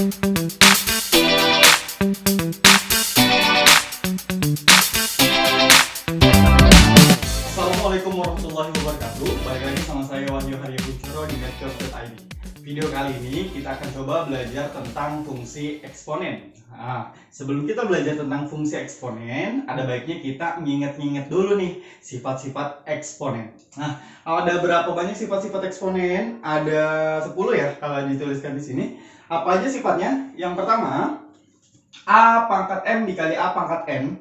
Assalamualaikum warahmatullahi wabarakatuh. Balik lagi sama saya Wahyu Haryo Kuncoro di Medcurve.id. Video kali ini kita akan coba belajar tentang fungsi eksponen. Nah, sebelum kita belajar tentang fungsi eksponen, ada baiknya kita nginget-nginget dulu nih sifat-sifat eksponen. Nah, ada berapa banyak sifat-sifat eksponen? Ada 10 ya kalau dituliskan di sini. Apa aja sifatnya? Yang pertama, A pangkat M dikali A pangkat M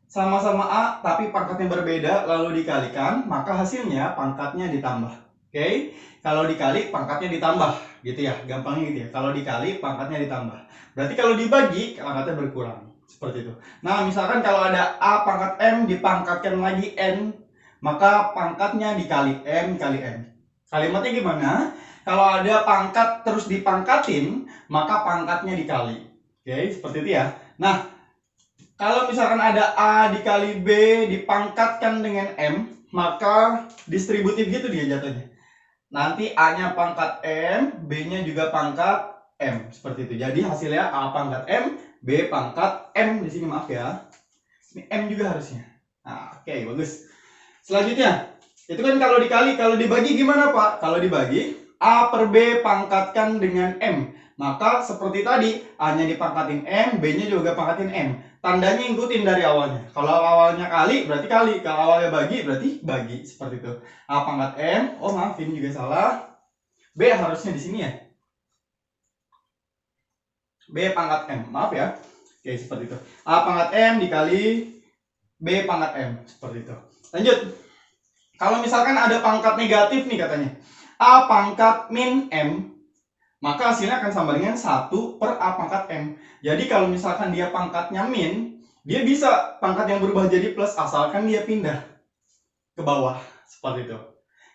sama-sama A tapi pangkatnya berbeda lalu dikalikan, maka hasilnya pangkatnya ditambah. Oke, kalau dikali pangkatnya ditambah gitu ya, gampangnya gitu ya. Kalau dikali pangkatnya ditambah, berarti kalau dibagi pangkatnya berkurang, seperti itu. Nah, misalkan kalau ada A pangkat M dipangkatkan lagi N, maka pangkatnya dikali M kali M. Kalimatnya gimana? Kalau ada pangkat terus dipangkatin, maka pangkatnya dikali. Oke, seperti itu ya. Nah, kalau misalkan ada A dikali B dipangkatkan dengan M, maka distributif gitu dia jatuhnya. Nanti A-nya pangkat M, B-nya juga pangkat M, seperti itu. Jadi hasilnya A pangkat M, B pangkat M di sini, maaf ya. Ini M juga harusnya. Nah, oke, bagus. Selanjutnya, itu kan kalau dikali, kalau dibagi gimana, Pak? Kalau dibagi, A per B pangkatkan dengan M. Maka seperti tadi, A-nya dipangkatin M, B-nya juga pangkatin M. Tandanya ikutin dari awalnya. Kalau awalnya kali, berarti kali. Kalau awalnya bagi, berarti bagi. Seperti itu. A pangkat M. Oh maaf, ini juga salah. B harusnya di sini ya. B pangkat M. Maaf ya. Oke, seperti itu. A pangkat M dikali B pangkat M. Seperti itu. Lanjut. Kalau misalkan ada pangkat negatif nih katanya. A pangkat min M. Maka hasilnya akan sama dengan 1 per A pangkat M. Jadi kalau misalkan dia pangkatnya min, dia bisa pangkat yang berubah jadi plus asalkan dia pindah ke bawah. Seperti itu.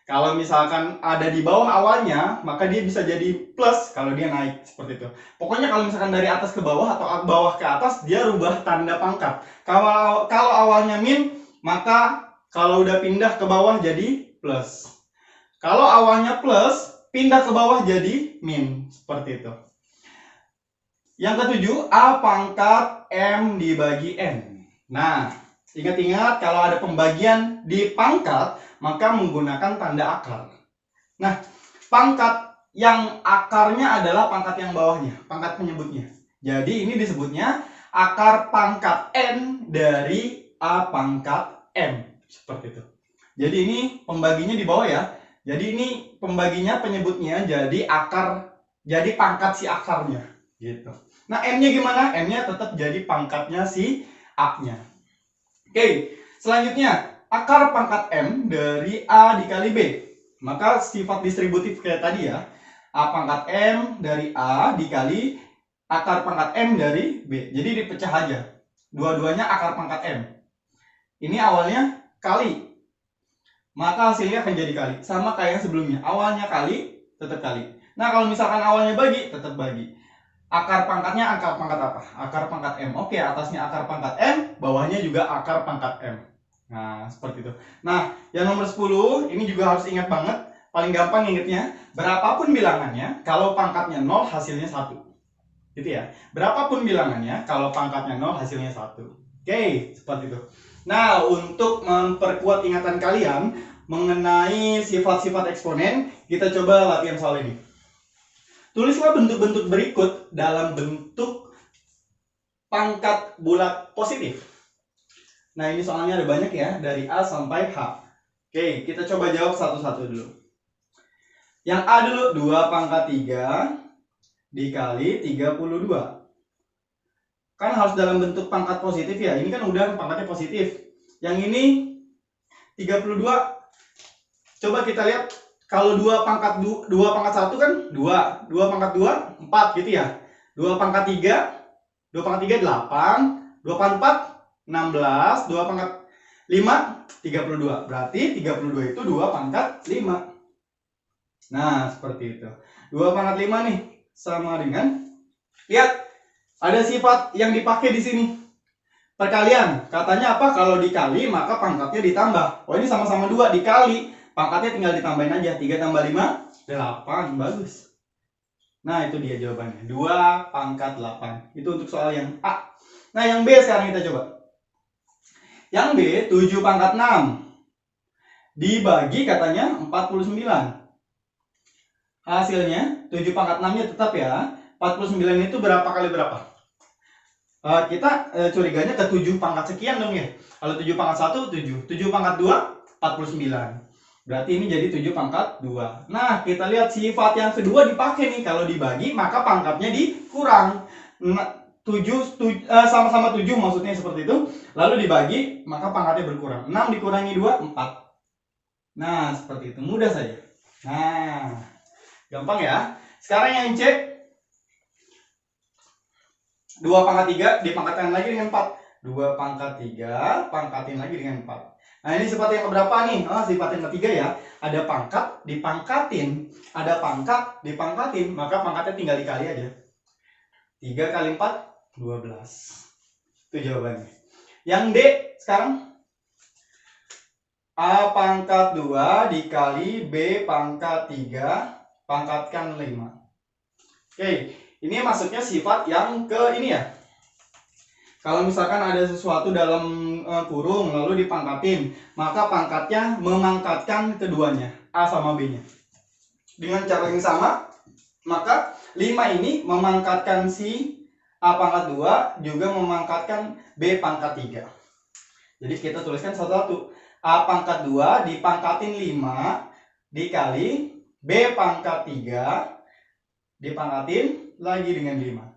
Kalau misalkan ada di bawah awalnya, maka dia bisa jadi plus kalau dia naik. Seperti itu. Pokoknya kalau misalkan dari atas ke bawah atau bawah ke atas, dia rubah tanda pangkat. Kalau awalnya min, maka kalau udah pindah ke bawah jadi plus. Kalau awalnya plus, pindah ke bawah jadi min, seperti itu. Yang ketujuh, A pangkat M dibagi N. Nah, ingat-ingat kalau ada pembagian di pangkat, maka menggunakan tanda akar. Nah, pangkat yang akarnya adalah pangkat yang bawahnya, pangkat penyebutnya. Jadi ini disebutnya akar pangkat N dari A pangkat M, seperti itu. Jadi ini pembaginya di bawah ya. Jadi ini pembaginya penyebutnya jadi akar, jadi pangkat si akarnya gitu. Nah, M-nya gimana? M-nya tetap jadi pangkatnya si A-nya. Oke, selanjutnya akar pangkat M dari A dikali B. Maka sifat distributif kayak tadi ya. A pangkat M dari A dikali akar pangkat M dari B. Jadi dipecah aja. Dua-duanya akar pangkat M. Ini awalnya kali. Maka hasilnya akan jadi kali. Sama kayak yang sebelumnya. Awalnya kali, tetap kali. Nah, kalau misalkan awalnya bagi, tetap bagi. Akar pangkatnya akar pangkat apa? Akar pangkat M. Oke, atasnya akar pangkat M, bawahnya juga akar pangkat M. Nah, seperti itu. Nah, yang nomor 10, ini juga harus ingat banget. Paling gampang ingatnya, berapapun bilangannya, kalau pangkatnya 0, hasilnya 1. Gitu ya. Berapapun bilangannya, kalau pangkatnya 0, hasilnya 1. Oke, seperti itu. Nah, untuk memperkuat ingatan kalian mengenai sifat-sifat eksponen, kita coba latihan soal ini. Tulislah bentuk-bentuk berikut dalam bentuk pangkat bulat positif. Nah, ini soalnya ada banyak ya, dari A sampai H. Oke, kita coba jawab satu-satu dulu. Yang A dulu, 2 pangkat 3 dikali 32. Kan harus dalam bentuk pangkat positif ya. Ini kan udah pangkatnya positif. Yang ini 32. Coba kita lihat kalau 2 pangkat 1 kan 2. 2 pangkat 2 4 gitu ya. 2 pangkat 3 8. 2 pangkat 4 16. 2 pangkat 5 32. Berarti 32 itu 2 pangkat 5. Nah, seperti itu. 2 pangkat 5 nih sama dengan, lihat ada sifat yang dipakai di sini. Perkalian. Katanya apa? Kalau dikali maka pangkatnya ditambah. Oh, ini sama-sama 2 dikali. Pangkatnya tinggal ditambahin aja. 3 tambah 5, 8. Bagus. Nah, itu dia jawabannya. 2 pangkat 8. Itu untuk soal yang A. Nah, yang B sekarang kita coba. Yang B, 7 pangkat 6. Dibagi katanya 49. Hasilnya 7 pangkat 6-nya tetap ya. 49 itu berapa kali berapa? Kita curiganya ke 7 pangkat sekian dong ya. Kalau 7 pangkat 1, 7. 7 pangkat 2, 49. Berarti ini jadi 7 pangkat 2. Nah, kita lihat sifat yang kedua dipakai nih. Kalau dibagi, maka pangkatnya dikurang. Sama-sama 7 maksudnya seperti itu. Lalu dibagi, maka pangkatnya berkurang. 6 dikurangi 2, 4. Nah, seperti itu. Mudah saja. Nah, gampang ya. Sekarang yang C, 2 pangkat 3 dipangkatkan lagi dengan 4. 2 pangkat 3 pangkatin lagi dengan 4. Nah, ini sifat yang keberapa nih? Sifat yang ketiga ya. Ada pangkat dipangkatin. Ada pangkat dipangkatin. Maka pangkatnya tinggal dikali aja. 3 kali 4, 12. Itu jawabannya. Yang D sekarang. A pangkat 2 dikali B pangkat 3 pangkatkan 5. Oke. Ini maksudnya sifat yang ke ini ya. Kalau misalkan ada sesuatu dalam kurung lalu dipangkatin, maka pangkatnya memangkatkan keduanya, A sama B-nya. Dengan cara yang sama, maka 5 ini memangkatkan si A pangkat 2 juga memangkatkan B pangkat 3. Jadi kita tuliskan satu-satu. A pangkat 2 dipangkatin 5 dikali B pangkat 3 dipangkatin lagi dengan 5.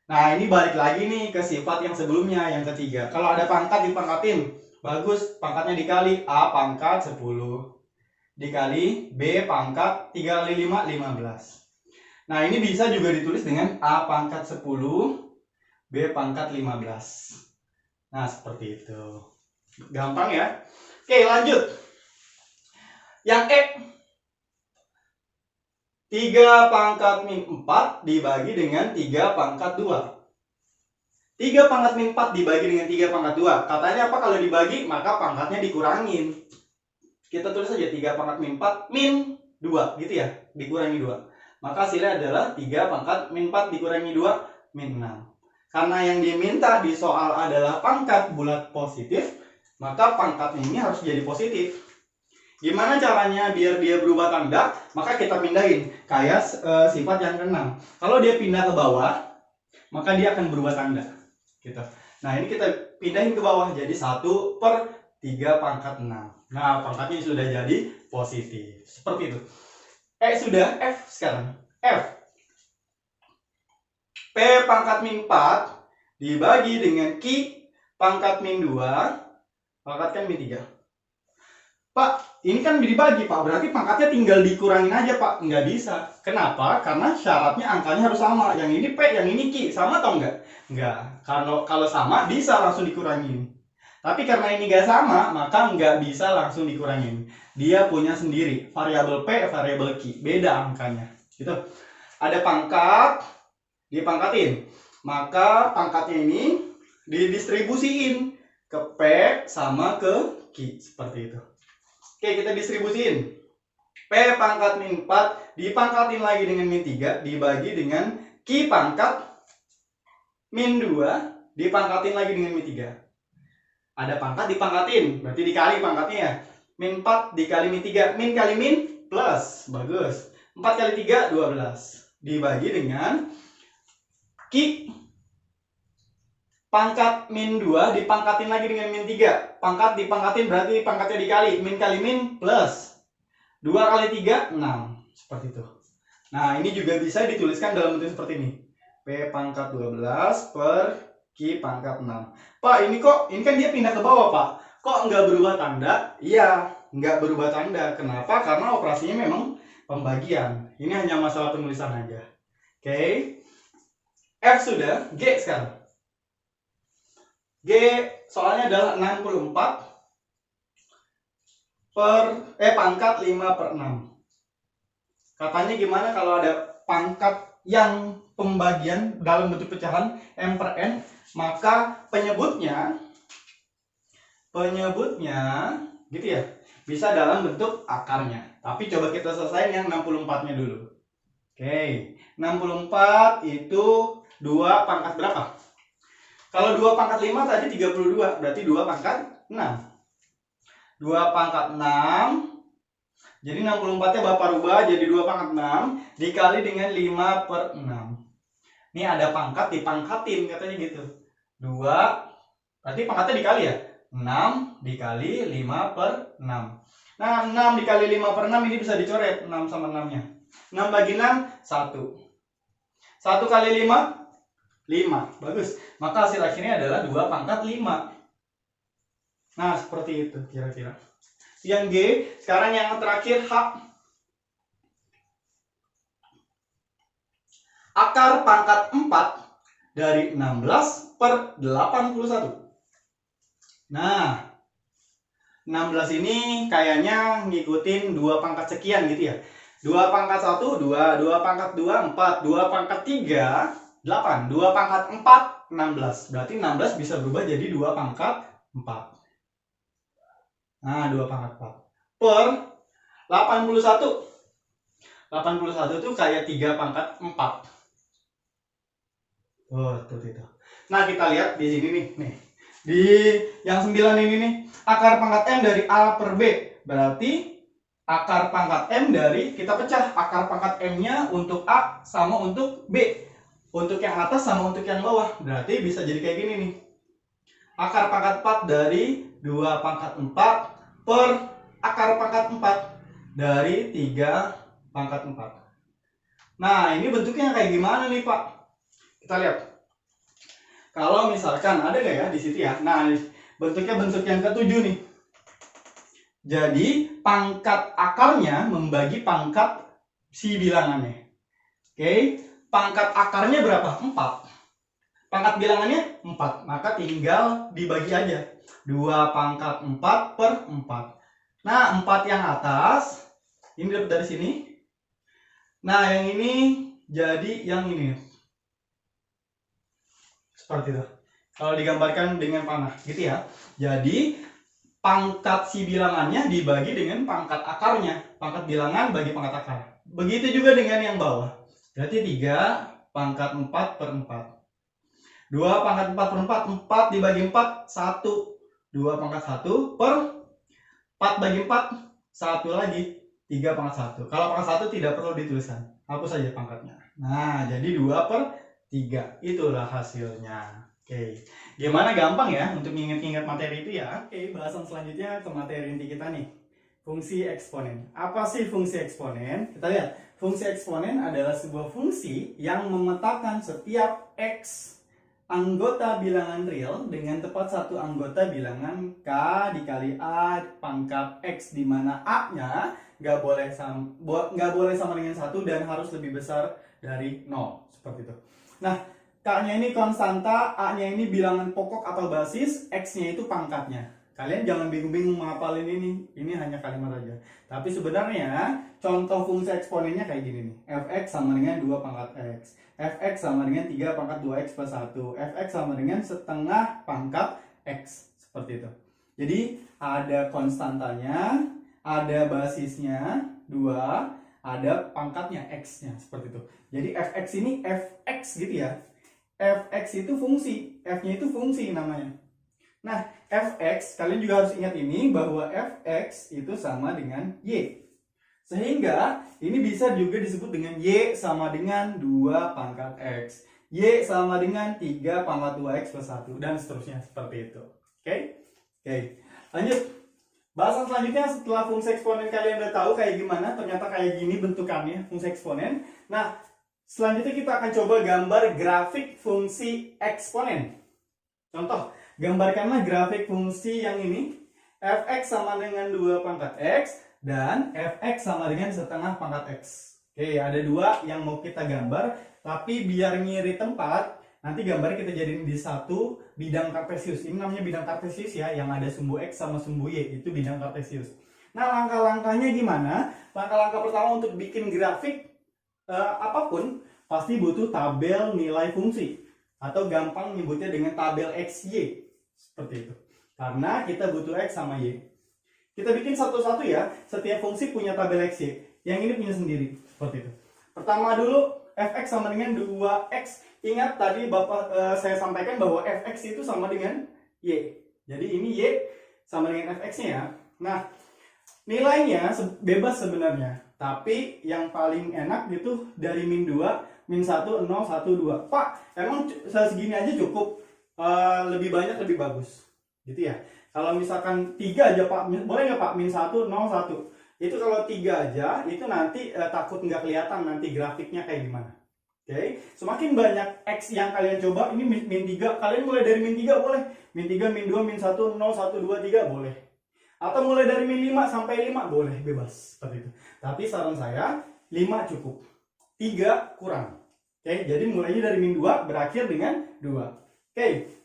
Nah, ini balik lagi nih ke sifat yang sebelumnya, yang ketiga. Kalau ada pangkat dipangkatin, bagus, pangkatnya dikali. A pangkat 10 dikali B pangkat 3 kali 5, 15. Nah, ini bisa juga ditulis dengan A pangkat 10 B pangkat 15. Nah, seperti itu. Gampang ya. Oke, lanjut. Yang E, 3 pangkat min 4 dibagi dengan 3 pangkat 2. 3 pangkat min 4 dibagi dengan 3 pangkat 2. Katanya apa kalau dibagi? Maka pangkatnya dikurangin. Kita tulis saja 3 pangkat min 4 min 2. Gitu ya. Dikurangi 2. Maka hasilnya adalah 3 pangkat min 4 dikurangi 2 min 6. Karena yang diminta di soal adalah pangkat bulat positif, maka pangkatnya ini harus jadi positif. Gimana caranya biar dia berubah tanda? Maka kita pindahin kayak sifat yang ke-6. Kalau dia pindah ke bawah, maka dia akan berubah tanda. Gitu. Nah, ini kita pindahin ke bawah jadi 1/3 pangkat 6. Nah, pangkatnya sudah jadi positif. Seperti itu. Sudah. F sekarang. F. P pangkat min 4 dibagi dengan Q pangkat min 2 pangkatkan min 3. Pak, ini kan dibagi Pak, berarti pangkatnya tinggal dikurangin aja Pak. Nggak bisa. Kenapa? Karena syaratnya angkanya harus sama. Yang ini P, yang ini Q. Sama atau enggak? Enggak. Kalau sama bisa langsung dikurangin. Tapi karena ini nggak sama, maka nggak bisa langsung dikurangin. Dia punya sendiri. Variabel P, variabel Q. Beda angkanya. Gitu. Ada pangkat, dipangkatin. Maka pangkatnya ini didistribusiin ke P sama ke Q. Seperti itu. Oke, kita distribusiin. P pangkat min 4 dipangkatin lagi dengan min 3 dibagi dengan Q pangkat min 2 dipangkatin lagi dengan min 3. Ada pangkat dipangkatin, berarti dikali pangkatnya ya. Min 4 dikali min 3, min kali min plus. Bagus. 4 kali 3, 12. Dibagi dengan Q pangkat min 2 dipangkatin lagi dengan min 3. Pangkat dipangkatin berarti pangkatnya dikali. Min kali min plus. 2 kali 3, 6. Seperti itu. Nah, ini juga bisa dituliskan dalam bentuk seperti ini. P pangkat 12 per Q pangkat 6. Pak, ini kan dia pindah ke bawah, Pak. Kok nggak berubah tanda? Iya, nggak berubah tanda. Kenapa? Karena operasinya memang pembagian. Ini hanya masalah penulisan aja. Oke. F sudah. G sekarang. G soalnya adalah 64 pangkat 5/6. Katanya gimana kalau ada pangkat yang pembagian dalam bentuk pecahan M per N, maka penyebutnya gitu ya, bisa dalam bentuk akarnya. Tapi coba kita selesaiin yang 64-nya dulu. Oke, 64 itu 2 pangkat berapa? Kalau 2 pangkat 5 tadi 32, berarti 2 pangkat 6. 2 pangkat 6, jadi 64-nya Bapak rubah jadi 2 pangkat 6 dikali dengan 5/6. Ini ada pangkat dipangkatin katanya gitu. 2, berarti pangkatnya dikali ya? 6 dikali 5/6. Nah, 6 dikali 5/6 ini bisa dicoret, 6 sama 6-nya. 6 bagi 6, 1. 1 kali 5, 5. Bagus. Maka hasil akhirnya adalah 2 pangkat 5. Nah, seperti itu kira-kira. Yang G, sekarang yang terakhir H. Akar pangkat 4 dari 16/81. Nah, 16 ini kayaknya ngikutin 2 pangkat sekian gitu ya. 2 pangkat 1, 2, 2 pangkat 2, 4, 2 pangkat 3, 8, 2 pangkat 4, 16. Berarti 16 bisa berubah jadi 2 pangkat 4. Nah, 2 pangkat 4. Per 81. 81 itu kayak 3 pangkat 4. Oh, seperti itu. Nah, kita lihat di sini nih. Di yang 9 ini nih, akar pangkat M dari A per B. Berarti akar pangkat M dari, kita pecah akar pangkat M-nya untuk A sama untuk B. Untuk yang atas sama untuk yang bawah. Berarti bisa jadi kayak gini nih. Akar pangkat 4 dari 2 pangkat 4 per akar pangkat 4 dari 3 pangkat 4. Nah, ini bentuknya kayak gimana nih, Pak? Kita lihat. Kalau misalkan ada nggak ya di situ ya? Nah, bentuknya bentuk yang ketujuh nih. Jadi pangkat akarnya membagi pangkat si bilangannya. Oke, pangkat akarnya berapa? 4. Pangkat bilangannya 4. Maka tinggal dibagi aja. 2 pangkat 4 per 4. Nah, 4 yang atas ini dapat dari sini. Nah, yang ini jadi yang ini. Seperti itu. Kalau digambarkan dengan panah, gitu ya. Jadi pangkat si bilangannya dibagi dengan pangkat akarnya. Pangkat bilangan bagi pangkat akar. Begitu juga dengan yang bawah. Berarti 3 pangkat 4 per 4. 2 pangkat 4 per 4. 4 dibagi 4, 1. 2 pangkat 1 per 4 bagi 4, 1 lagi. 3 pangkat 1. Kalau pangkat 1 tidak perlu dituliskan. Hapus saja pangkatnya. Nah, jadi 2 per 3. Itulah hasilnya. Oke. Gimana, gampang ya untuk mengingat-ingat materi itu ya? Oke, bahasan selanjutnya ke materi inti kita nih. Fungsi eksponen. Apa sih fungsi eksponen? Kita lihat. Fungsi eksponen adalah sebuah fungsi yang memetakan setiap X anggota bilangan real dengan tepat satu anggota bilangan K dikali A pangkat X, di mana A-nya nggak boleh sama dengan 1 dan harus lebih besar dari 0. Seperti itu. Nah, K-nya ini konstanta, A-nya ini bilangan pokok atau basis, X-nya itu pangkatnya. Kalian jangan bingung-bingung menghafalin ini. Ini hanya kalimat aja. Tapi sebenarnya contoh fungsi eksponennya kayak gini nih. Fx sama dengan 2 pangkat X. Fx sama dengan 3 pangkat 2X plus 1. Fx sama dengan setengah pangkat X. Seperti itu. Jadi ada konstantanya, ada basisnya 2, ada pangkatnya X-nya. Seperti itu. Jadi Fx ini Fx gitu ya. Fx itu fungsi, F-nya itu fungsi namanya. Nah, Fx, kalian juga harus ingat ini bahwa Fx itu sama dengan Y. Sehingga ini bisa juga disebut dengan Y sama dengan 2 pangkat X. Y sama dengan 3 pangkat 2X plus 1 dan seterusnya seperti itu. Oke? Oke. Lanjut. Bahasan selanjutnya setelah fungsi eksponen kalian udah tahu kayak gimana, ternyata kayak gini bentukannya fungsi eksponen. Nah, selanjutnya kita akan coba gambar grafik fungsi eksponen. Contoh, gambarkanlah grafik fungsi yang ini. Fx sama dengan 2 pangkat X dan Fx sama dengan setengah pangkat X. Oke, ada 2 yang mau kita gambar, tapi biar ngiri tempat, nanti gambar kita jadiin di satu bidang kartesius. Ini namanya bidang kartesius ya, yang ada sumbu X sama sumbu Y, itu bidang kartesius. Nah, langkah-langkahnya gimana? Langkah-langkah pertama untuk bikin grafik apapun pasti butuh tabel nilai fungsi, atau gampang nyebutnya dengan tabel XY. Seperti itu. Karena kita butuh X sama Y. Kita bikin satu-satu ya. Setiap fungsi punya tabel XY. Yang ini punya sendiri. Seperti itu. Pertama dulu, fx sama dengan 2x. Ingat tadi saya sampaikan bahwa fx itu sama dengan y. Jadi ini y sama dengan fx-nya ya. Nah, nilainya bebas sebenarnya. Tapi yang paling enak itu dari min 2, min 1, 0, 1, 2. Pak, emang segini aja cukup? Lebih banyak lebih bagus. Gitu ya. Kalau misalkan 3 aja Pak, boleh nggak Pak? Min 1, 0, 1. Itu kalau 3 aja, itu nanti takut nggak kelihatan nanti grafiknya kayak gimana. Oke, semakin banyak X yang kalian coba, ini min 3, kalian mulai dari min 3 boleh. Min 3, min 2, min 1, 0, 1, 2, 3 boleh. Atau mulai dari min 5 sampai 5 boleh, bebas. Seperti itu. Tapi saran saya, 5 cukup. 3 kurang. Oke, jadi mulainya dari min 2, berakhir dengan 2. Oke,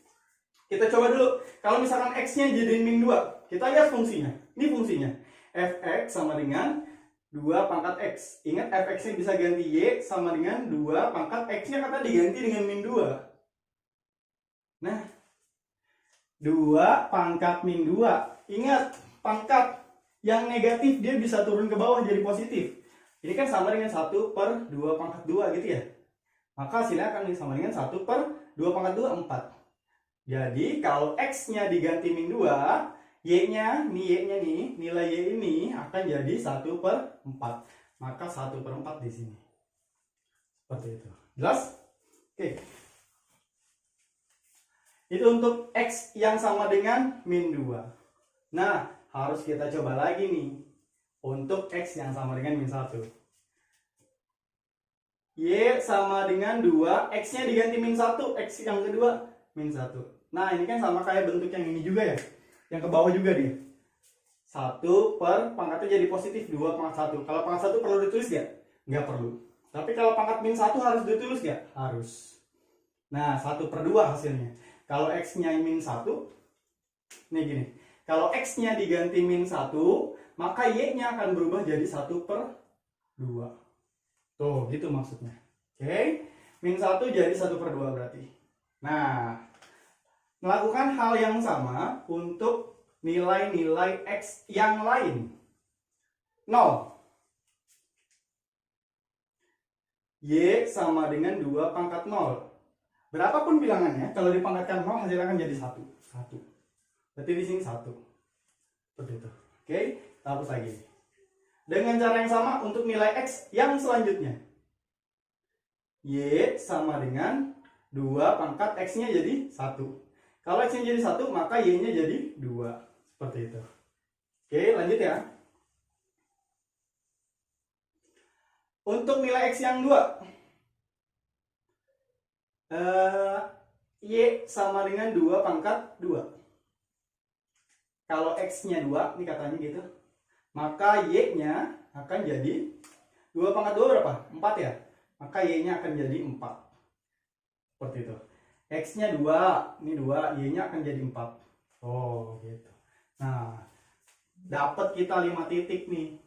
kita coba dulu. Kalau misalkan X-nya jadi min 2, kita lihat fungsinya. Ini fungsinya. Fx sama dengan 2 pangkat X. Ingat fx-nya bisa ganti Y sama dengan 2 pangkat X-nya kata diganti dengan min 2. Nah, 2 pangkat min 2. Ingat, pangkat yang negatif dia bisa turun ke bawah jadi positif. Ini kan sama dengan 1 per 2 pangkat 2 gitu ya. Maka hasilnya akan sama dengan 1 per 2 pangkat 2, 4. Jadi kalau X-nya diganti min 2, Y-nya nih, nilai Y ini akan jadi 1 per 4. Maka 1 per 4 di sini. Seperti itu. Jelas? Oke. Itu untuk X yang sama dengan min 2. Nah, harus kita coba lagi nih. Untuk X yang sama dengan min 1. Y sama dengan 2, X-nya diganti min 1, X yang kedua min 1. Nah, ini kan sama kayak bentuk yang ini juga ya. Yang ke bawah juga dia. 1 per pangkatnya jadi positif 2 pangkat 1. Kalau pangkat 1 perlu ditulis gak? Nggak perlu. Tapi kalau pangkat min 1 harus ditulis gak? Harus. Nah, 1 per 2 hasilnya. Kalau X-nya min 1, nih gini. Kalau X-nya diganti min 1, maka Y-nya akan berubah jadi 1 per 2. Tuh, gitu maksudnya. Oke. Min 1 jadi 1 per 2 berarti. Nah, melakukan hal yang sama untuk nilai-nilai X yang lain. 0. Y sama dengan 2 pangkat 0. Berapapun bilangannya, kalau dipangkatkan 0 hasilnya akan jadi 1. 1. Berarti di sini 1. Seperti itu. Oke, kita hapus lagi. Dengan cara yang sama untuk nilai X yang selanjutnya. Y sama dengan 2 pangkat X-nya jadi 1. Kalau X-nya jadi 1, maka Y-nya jadi 2. Seperti itu. Oke, lanjut ya. Untuk nilai X yang 2. Y sama dengan 2 pangkat 2. Kalau X-nya 2, ini katanya gitu. Maka Y-nya akan jadi 2 pangkat 2 berapa? 4 ya? Maka Y-nya akan jadi 4. Seperti itu. X-nya 2, ini 2, Y-nya akan jadi 4. Oh, gitu. Nah, dapat kita 5 titik nih.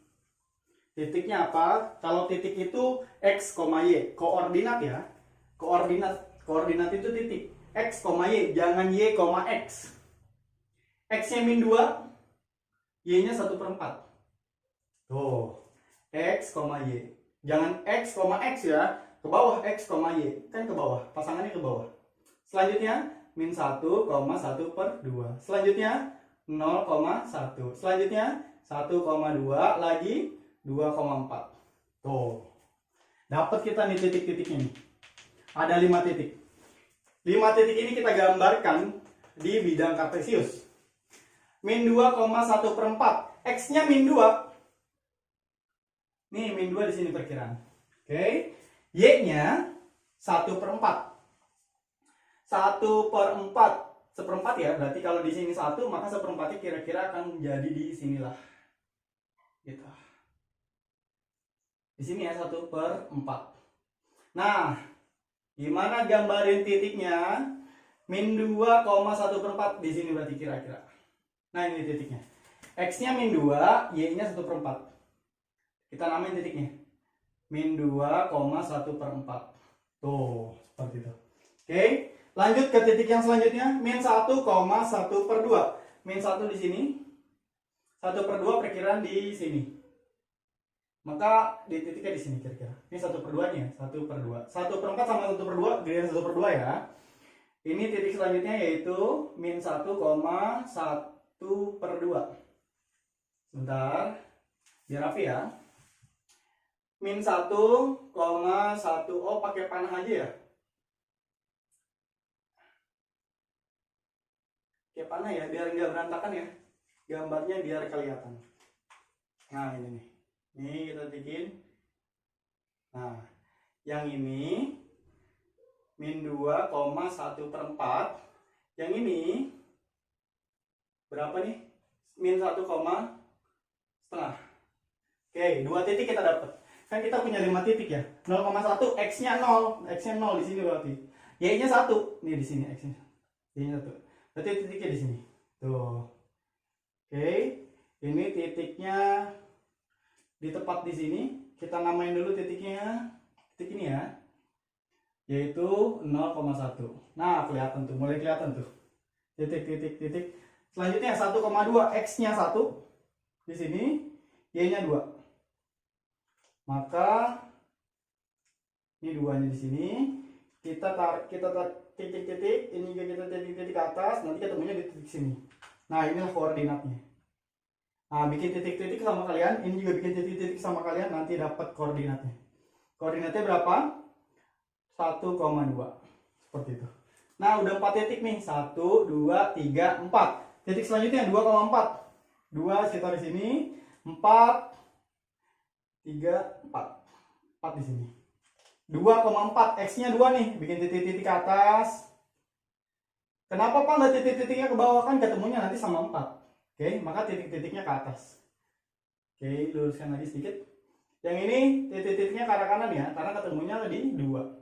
Titiknya apa? Kalau titik itu X, Y, koordinat ya. Koordinat itu titik. X, Y, jangan Y, X. X-nya min 2, Y-nya 1 per 4. Tuh, X, Y. Jangan X, X ya. Ke bawah X, Y. Kan ke bawah, pasangannya ke bawah. Selanjutnya min 1, 1 per 2. Selanjutnya 0,1. Selanjutnya 1,2 lagi 2,4. Tuh. Dapat kita nih titik-titiknya nih. Ada 5 titik. 5 titik ini kita gambarkan di bidang kartesius. Min 2,1 per 4. X-nya min 2. Nih min 2 di sini perkiraan. Oke. Y-nya 1 per 4. 1 per 4 seperempat ya, berarti kalau di sini 1, maka seperempatnya kira-kira akan jadi di sinilah. Gitu. Di sini ya 1 per 4. Nah, gimana gambarin titiknya? Min 2,1 per 4 di sini berarti kira-kira. Nah, ini titiknya. X-nya min 2, Y-nya 1 per 4. Kita namain titiknya. Min 2,1 per 4. Tuh, seperti itu. Oke. Lanjut ke titik yang selanjutnya, min 1,1 per 2. Min 1 di sini, 1 per 2 perkiraan di sini. Maka di titiknya di sini kira-kira. Ini 1/2 nya, 1/2. 1/4 sama 1/2, gedean 1/2 ya. Ini titik selanjutnya yaitu min 1,1/2. Sebentar, biar rapi ya. Min 1,1. Oh, pakai panah aja ya. Pakai panah ya, biar nggak berantakan ya. Gambarnya biar kelihatan. Nah, ini nih. Ini kita tikin. Nah, yang ini min 2,1/4. Yang ini berapa nih? Min 1,5. Oke, 2 titik kita dapat. Kan kita punya 5 titik ya. 0,1, X-nya 0. X-nya 0 di sini berarti. Y-nya 1. Nih di sini X-nya. Y-nya 1. Berarti titiknya di sini. Tuh. Oke, ini titiknya di tepat di sini. Kita namain dulu titiknya. Titik ini ya. Yaitu 0,1. Nah, kelihatan tuh, mulai kelihatan tuh. Titik. Selanjutnya 1,2, X-nya 1 di sini, Y-nya 2. Maka ini 2-nya di sini. Kita tarik titik-titik, ini juga kita titik-titik ke atas, nanti ketemunya di titik sini. Nah, inilah koordinatnya. Nah, bikin titik-titik sama kalian, ini juga bikin titik-titik sama kalian, nanti dapat koordinatnya. Koordinatnya berapa? 1,2. Seperti itu. Nah, udah 4 titik nih. 1, 2, 3, 4. Titik selanjutnya 2,4. 2 sekitar di sini. 4, 3, 4. 4 di sini. 2,4. X-nya 2 nih. Bikin titik-titik ke atas. Kenapa Pak nggak titik-titiknya ke bawah? Kan ketemunya nanti sama 4. Oke, maka titik-titiknya ke atas. Oke, luruskan lagi sedikit. Yang ini titik-titiknya ke arah kanan ya, karena ketemunya di 2.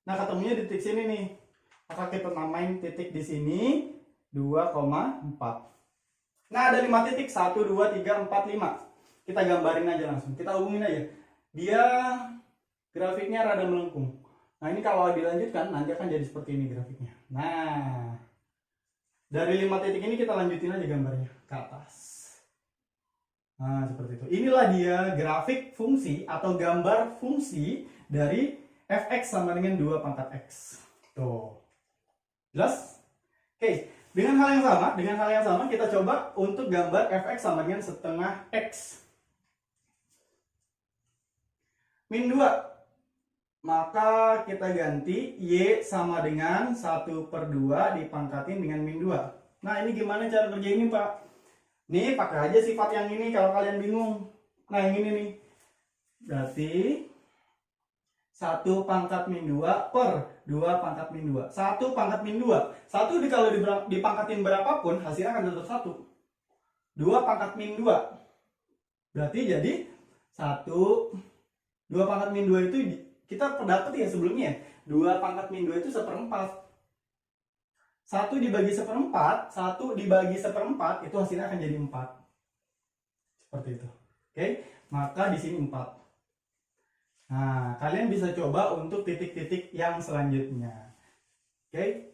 Nah, ketemunya di titik sini nih. Maka kita namain titik di sini 2,4. Nah, ada 5 titik. 1, 2, 3, 4, 5. Kita gambarin aja langsung. Kita hubungin aja. Dia grafiknya rada melengkung. Nah, ini kalau dilanjutkan nanti akan jadi seperti ini grafiknya. Nah, dari 5 titik ini kita lanjutin aja gambarnya ke atas. Nah, seperti itu. Inilah dia grafik fungsi atau gambar fungsi dari fx sama dengan 2 pangkat x. Tuh. Jelas? Oke, dengan hal yang sama kita coba untuk gambar fx sama dengan setengah x. Min 2. Maka kita ganti y sama dengan 1/2 dipangkatin dengan min 2. Nah, ini gimana cara kerjain ini, Pak? Nih, pakai aja sifat yang ini kalau kalian bingung. Nah, yang ini nih. Berarti 1 pangkat min 2 per 2 pangkat min 2. 1 pangkat min 2. 1 kalau dipangkatin berapapun hasilnya akan tetap 1. 2 pangkat min 2. Berarti jadi 2 pangkat min 2 itu kita dapat ya sebelumnya. 2 pangkat min 2 itu 1/4. 1 dibagi 1/4, 1 dibagi 1/4 itu hasilnya akan jadi 4. Seperti itu. Oke, maka di sini 4. Nah, kalian bisa coba untuk titik-titik yang selanjutnya. Oke.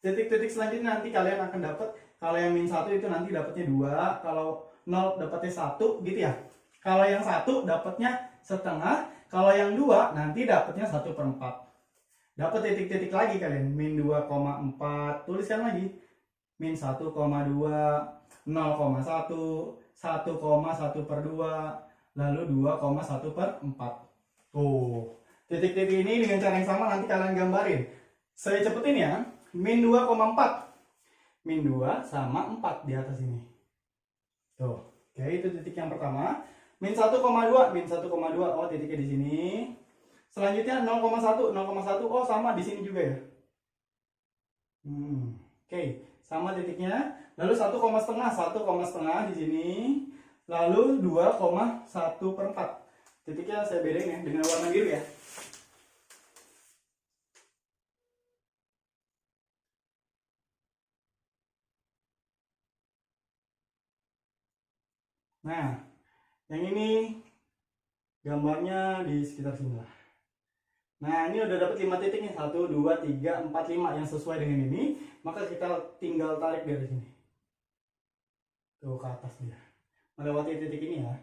Titik-titik selanjutnya nanti kalian akan dapat, kalau yang min 1 itu nanti dapatnya 2, kalau 0 dapatnya 1 gitu ya. Kalau yang 1 dapatnya setengah, kalau yang 2 nanti dapatnya 1/4. Dapat titik-titik lagi kalian, min 2,4, tuliskan lagi. Min 1,2, 0,1, 1,1/2, lalu 2,1/4. Tuh, titik-titik ini dengan cara yang sama nanti kalian gambarin. Saya cepetin ya. Min 2,4. Min 2 sama 4 di atas ini. Tuh, oke, itu titik yang pertama. Min 1,2, min 1,2. Oh, titiknya di sini. Selanjutnya 0,1, 0,1. Oh, sama di sini juga ya. Oke, sama titiknya. Lalu 1,5 di sini. Lalu 2,1/4. Titiknya saya bedain ya dengan warna biru ya. Nah, yang ini gambarnya di sekitar sini lah. Nah, ini udah dapat 5 titik nih. 1, 2, 3, 4, 5 yang sesuai dengan ini. Maka kita tinggal tarik dari sini. Tuh ke atas dia. Melewati titik ini ya.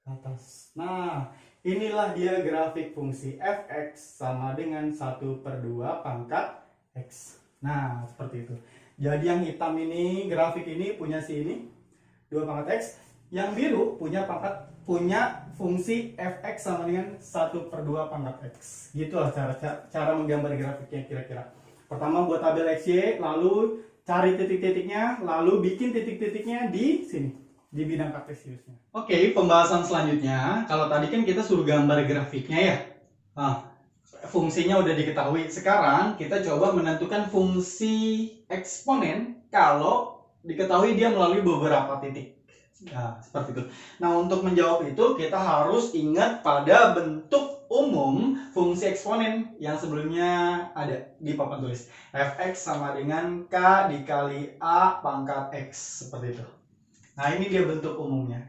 Ke atas. Nah, inilah dia grafik fungsi fx sama dengan 1/2 pangkat x. Nah, seperti itu. Jadi yang hitam ini, grafik ini punya si ini 2 pangkat x. Yang biru punya fungsi fx sama dengan 1/2 pangkat x. Gitulah cara menggambar grafiknya kira-kira. Pertama buat tabel xy, lalu cari titik-titiknya, lalu bikin titik-titiknya di sini, di bidang kartesiusnya. Oke, pembahasan selanjutnya, kalau tadi kan kita suruh gambar grafiknya ya. Nah, fungsinya udah diketahui. Sekarang kita coba menentukan fungsi eksponen kalau diketahui dia melalui beberapa titik. Nah, seperti itu. Nah, untuk menjawab itu kita harus ingat pada bentuk umum fungsi eksponen yang sebelumnya ada di papan tulis. Fx sama dengan K dikali A pangkat X. Seperti itu. Nah, ini dia bentuk umumnya.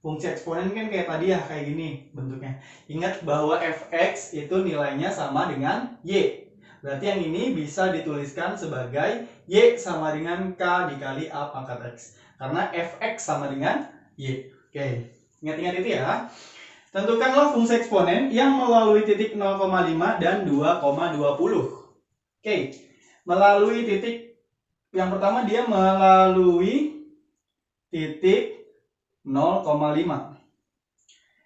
Fungsi eksponen kan kayak tadi ya, kayak gini bentuknya. Ingat bahwa Fx itu nilainya sama dengan Y. Berarti yang ini bisa dituliskan sebagai Y sama dengan K dikali A pangkat X. Karena Fx sama dengan Y. Oke, ingat-ingat itu ya. Tentukanlah fungsi eksponen yang melalui titik 0,5 dan 2,20. Oke, melalui titik yang pertama dia melalui titik 0,5.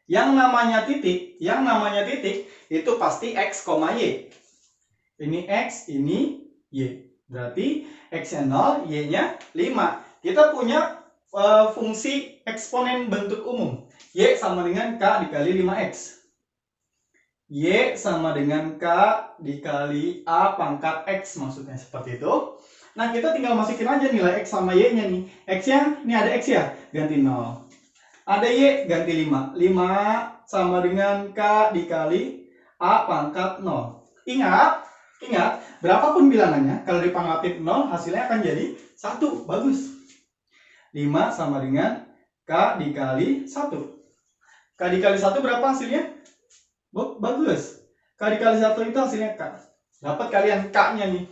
Yang namanya titik itu pasti X, Y. Ini X, ini Y. Berarti X-nya 0, Y-nya 5. Kita punya fungsi eksponen bentuk umum. Y sama dengan K dikali 5X. Y sama dengan K dikali A pangkat X, maksudnya seperti itu. Nah, kita tinggal masukin aja nilai X sama Y-nya nih. X-nya, ini ada X ya, ganti 0. Ada Y, ganti 5. 5 sama dengan K dikali A pangkat 0. Ingat, berapapun bilangannya, kalau dipangkatin 0, hasilnya akan jadi 1. Bagus. 5 sama dengan K dikali 1. K dikali 1 berapa hasilnya? Bagus. K dikali 1 itu hasilnya K. Dapat kalian K-nya nih.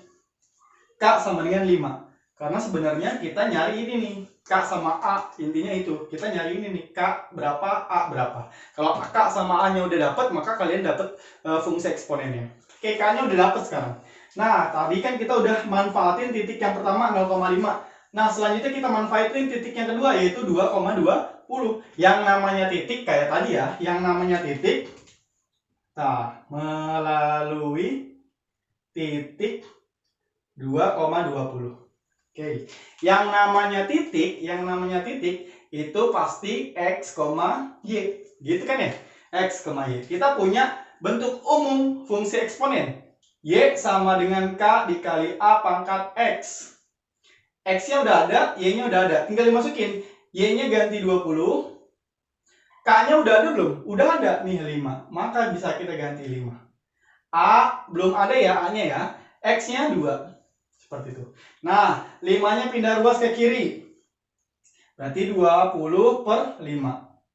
K sama dengan 5. Karena sebenarnya kita nyari ini nih. K sama A, intinya itu. Kita nyari ini nih. K berapa, A berapa. Kalau K sama A-nya udah dapat, maka kalian dapat fungsi eksponennya. Oke, K-nya udah dapat sekarang. Nah, tadi kan kita udah manfaatin titik yang pertama 0,5. Nah, selanjutnya kita manfaatin titik yang kedua, yaitu 2,20. Yang namanya titik kayak tadi ya, yang namanya titik melalui titik 2,20. Oke. Yang namanya titik itu pasti X, Y. Gitu kan ya? X, Y. Kita punya bentuk umum fungsi eksponen. Y sama dengan K dikali A pangkat X. X-nya udah ada, Y-nya udah ada. Tinggal dimasukin. Y-nya ganti 20. K-nya udah ada belum? Udah ada. Nih 5. Maka bisa kita ganti 5. A belum ada ya, A-nya ya. X-nya 2. Seperti itu. Nah, 5-nya pindah ruas ke kiri. Berarti 20/5.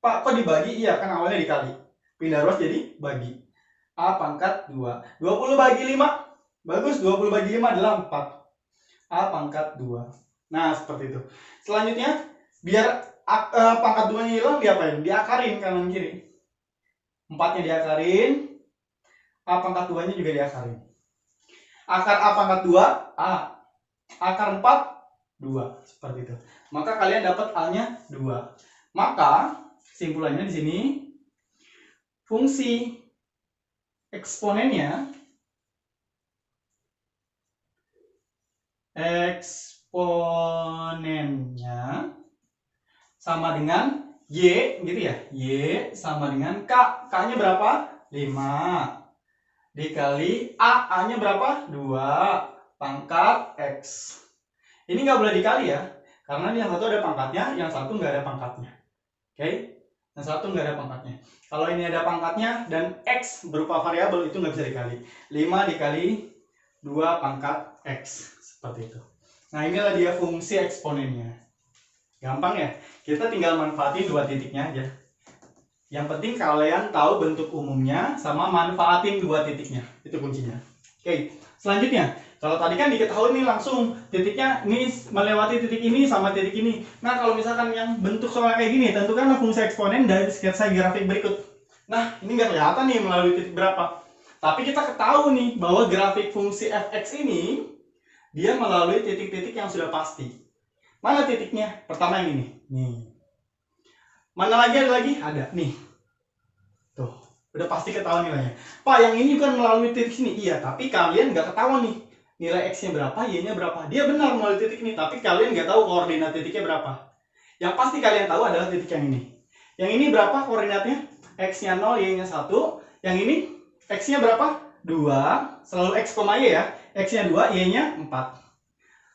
Pak, kok dibagi? Iya, kan awalnya dikali. Pindah ruas jadi bagi. A pangkat 2. 20 bagi 5. Bagus, 20 bagi 5 adalah 4. A pangkat 2. Nah, seperti itu. Selanjutnya, biar pangkat 2-nya hilang, diapain? Diakarin kanan kiri. 4-nya diakarin. A pangkat 2-nya juga diakarin. Akar A pangkat 2, A. Akar 4, 2. Seperti itu. Maka kalian dapat A-nya 2. Maka, kesimpulannya di sini, fungsi eksponennya sama dengan Y, gitu ya. Y sama dengan K. K-nya berapa? 5. Dikali A. A-nya berapa? 2. Pangkat X. Ini nggak boleh dikali ya. Karena yang satu ada pangkatnya, yang satu nggak ada pangkatnya. Oke? Yang satu nggak ada pangkatnya. Kalau ini ada pangkatnya dan X berupa variabel, itu nggak bisa dikali. 5 dikali 2 pangkat X. Seperti itu. Nah, inilah dia fungsi eksponennya. Gampang ya? Kita tinggal manfaatin 2 titiknya aja. Yang penting kalian tahu bentuk umumnya sama manfaatin 2 titiknya. Itu kuncinya. Oke, selanjutnya Kalau tadi kan diketahui nih langsung titiknya ini melewati titik ini sama titik ini. Nah, kalau misalkan yang bentuk soal kayak gini, tentukanlah fungsi eksponen dari sketsa grafik berikut. Nah, ini nggak kelihatan nih melalui titik berapa. Tapi kita ketahui nih bahwa grafik fungsi fx ini dia melalui titik-titik yang sudah pasti. Mana titiknya? Pertama yang ini. Nih. Mana lagi ada lagi? Ada. Nih. Tuh. Udah pasti ketahuan nilainya. Pak, yang ini kan melalui titik sini. Iya, tapi kalian nggak ketahuan nih. Nilai X-nya berapa, Y-nya berapa. Dia benar melalui titik ini, tapi kalian nggak tahu koordinat titiknya berapa. Yang pasti kalian tahu adalah titik yang ini. Yang ini berapa koordinatnya? X-nya 0, Y-nya 1. Yang ini, X-nya berapa? 2. Selalu X, Y ya. X-nya 2, Y-nya 4.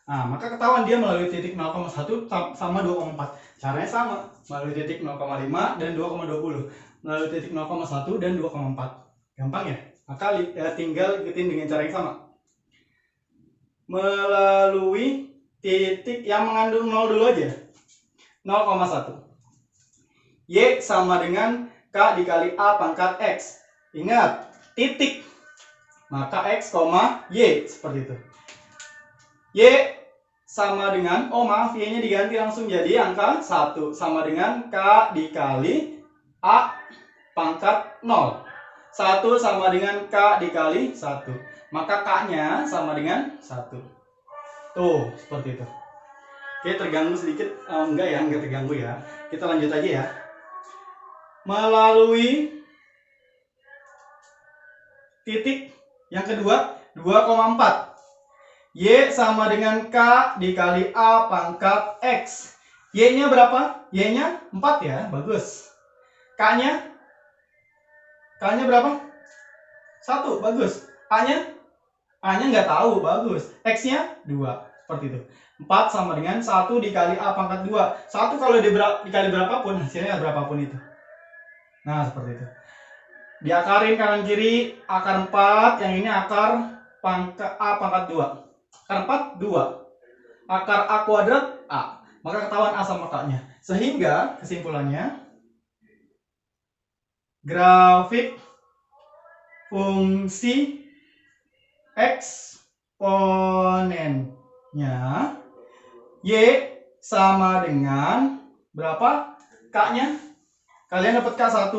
Nah, maka ketahuan dia melalui titik 0,1 sama 2,4. Caranya sama. Melalui titik 0,5 dan 2,20. Melalui titik 0,1 dan 2,4. Gampang ya? Maka tinggal ikutin dengan cara yang sama. Melalui titik yang mengandung 0 dulu aja. 0,1. Y sama dengan K dikali A pangkat X. Ingat, titik. Maka X, Y. Seperti itu. Y sama dengan, oh maaf, Y-nya diganti langsung jadi angka 1. Sama dengan K dikali A pangkat 0. 1 sama dengan K dikali 1. Maka K-nya sama dengan 1. Tuh, seperti itu. Oke, terganggu sedikit. Enggak ya, enggak terganggu ya. Kita lanjut aja ya. Melalui titik yang kedua, 2,4. Y sama dengan K dikali A pangkat X. Y-nya berapa? Y-nya 4 ya, bagus. K-nya berapa? 1, bagus. A-nya nggak tahu, bagus. X-nya 2, seperti itu. 4 sama dengan 1 dikali A pangkat 2. 1 kalau dikali berapapun, hasilnya berapapun itu. Nah, seperti itu. Diakarin kanan kiri, akar 4, yang ini akar A pangkat 2. Akar 4, 2. Akar A kuadrat, A. Maka ketahuan A sama K-nya. Sehingga, kesimpulannya, grafik fungsi eksponennya Y sama dengan berapa? K-nya. Kalian dapat K1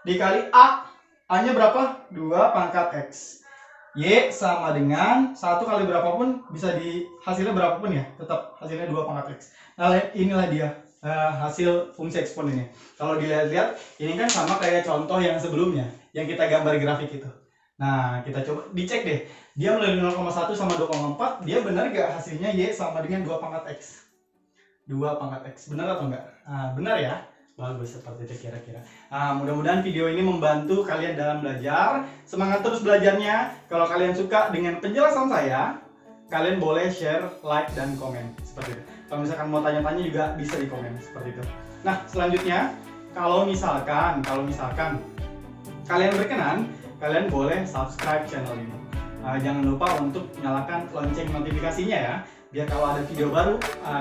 dikali A. A-nya berapa? 2 pangkat X. Y sama dengan 1 kali berapapun, bisa di hasilnya berapapun ya, tetap hasilnya 2 pangkat X. Nah, inilah dia hasil fungsi eksponennya. Kalau dilihat-lihat, ini kan sama kayak contoh yang sebelumnya, yang kita gambar grafik itu. Nah, kita coba dicek deh. Dia melalui 0,1 sama 2,4, dia benar gak hasilnya Y sama dengan 2 pangkat X? 2 pangkat X, benar atau enggak? Nah, benar ya? Bagus, seperti itu kira-kira. Nah, mudah-mudahan video ini membantu kalian dalam belajar. Semangat terus belajarnya. Kalau kalian suka dengan penjelasan saya, kalian boleh share, like, dan komen. Seperti itu. Kalau misalkan mau tanya-tanya juga bisa di komen. Seperti itu. Nah, selanjutnya, kalau misalkan kalian berkenan, kalian boleh subscribe channel ini. Jangan lupa untuk nyalakan lonceng notifikasinya ya, biar kalau ada video baru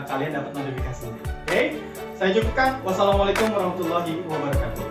kalian dapat notifikasinya. Oke, saya cukupkan. Wassalamualaikum warahmatullahi wabarakatuh.